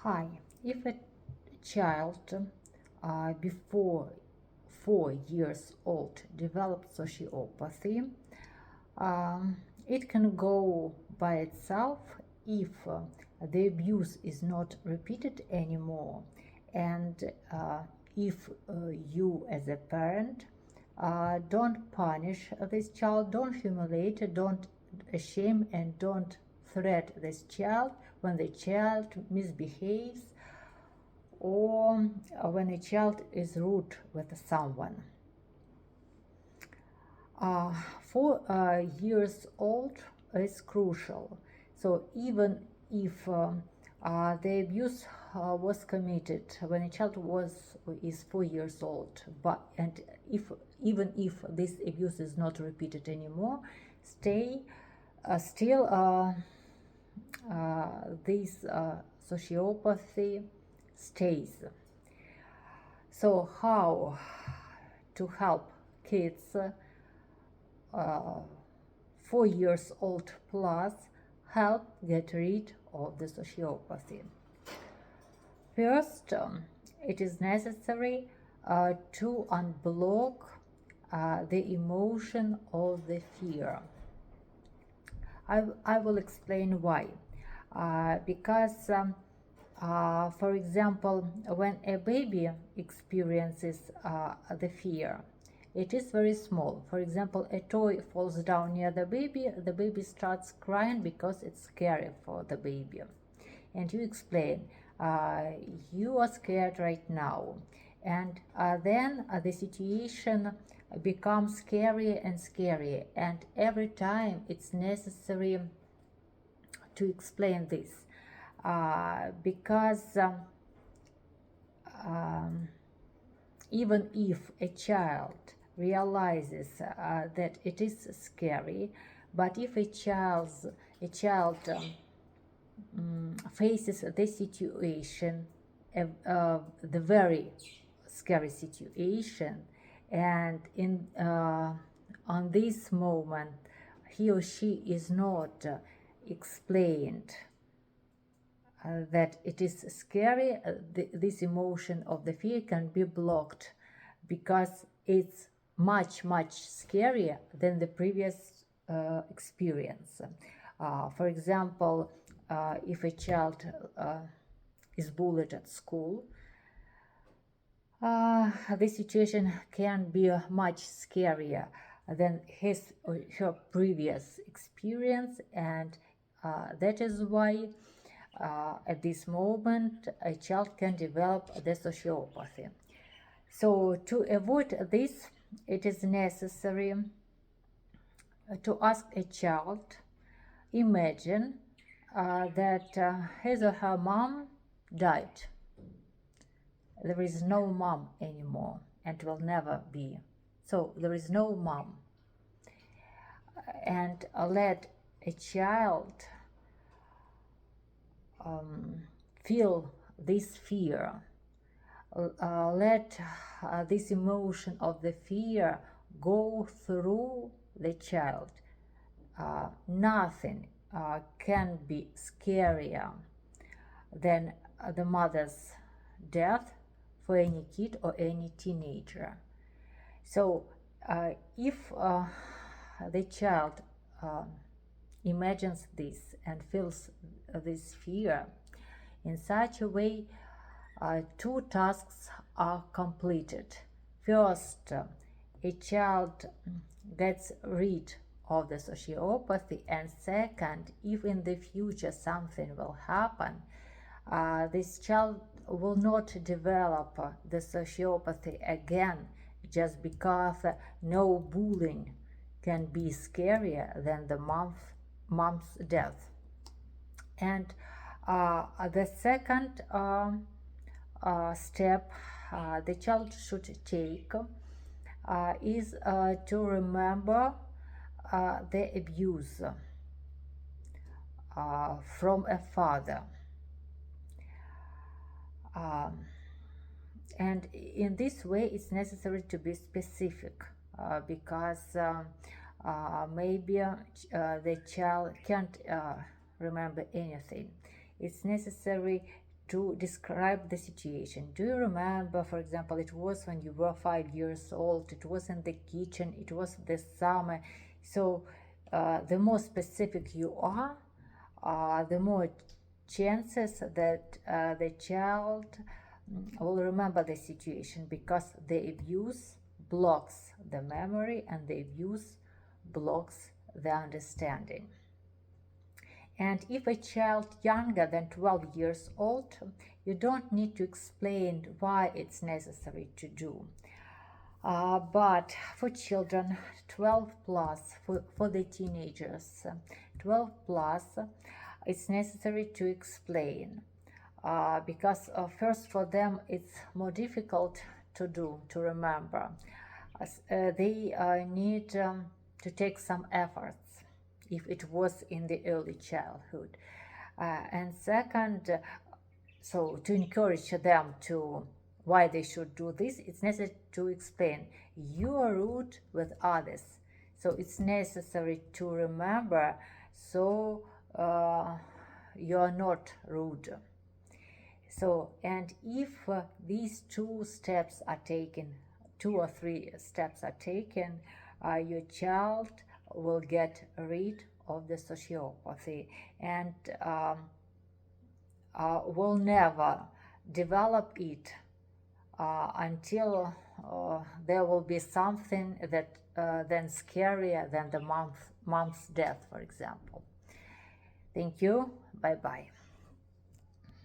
Hi, if a child before 4 years old develops sociopathy, it can go by itself if the abuse is not repeated anymore, and if you as a parent don't punish this child, don't humiliate, don't shame, and don't threat this child when the child misbehaves or when a child is rude with someone. 4 years old is crucial. So even if the abuse was committed when a child is 4 years old, and even if this abuse is not repeated anymore, still this sociopathy stays. So how to help kids 4 years old plus help get rid of the sociopathy? First, it is necessary to unblock the emotion of the fear. I will explain why. Because for example, when a baby experiences the fear, it is very small. For example, a toy falls down near the baby starts crying because it's scary for the baby. And you explain, you are scared right now. And then the situation becomes scarier and scarier. And every time it's necessary to explain this. Because even if a child realizes that it is scary, but if a child faces the situation, the very scary situation, and on this moment he or she is not explained that it is scary, this emotion of the fear can be blocked because it's much scarier than the previous experience. For example, if a child is bullied at school, the situation can be much scarier than his or her previous experience, and that is why at this moment a child can develop the sociopathy. So to avoid this, it is necessary to ask a child, imagine that his or her mom died. There is no mom anymore and will never be. So there is no mom. And let a child feel this fear. Let this emotion of the fear go through the child. Nothing can be scarier than the mother's death for any kid or any teenager. So if the child imagines this and feels this fear in such a way, two tasks are completed. First, a child gets rid of the sociopathy, and second, if in the future something will happen, this child will not develop the sociopathy again, just because no bullying can be scarier than the mom's death. And the second step the child should take is to remember the abuse from a father. And in this way it's necessary to be specific because maybe the child can't remember anything. It's necessary to describe the situation. Do you remember, for example, it was when you were 5 years old, it was in the kitchen, it was the summer. So the more specific you are, the more chances that the child will remember the situation, because the abuse blocks the memory and the abuse blocks the understanding. And if a child younger than 12 years old, you don't need to explain why it's necessary to do. But for children 12 plus, for the teenagers 12 plus, it's necessary to explain, because first for them it's more difficult to do, to remember. They need to take some efforts if it was in the early childhood. And second, so to encourage them to why they should do this, it's necessary to explain you are rude with others, so it's necessary to remember, so you are not rude. So, and if these two steps are taken, 2 or 3 steps are taken, your child will get rid of the sociopathy, and will never develop it until there will be something that then scarier than the mom's death, for example. Thank you. Bye bye.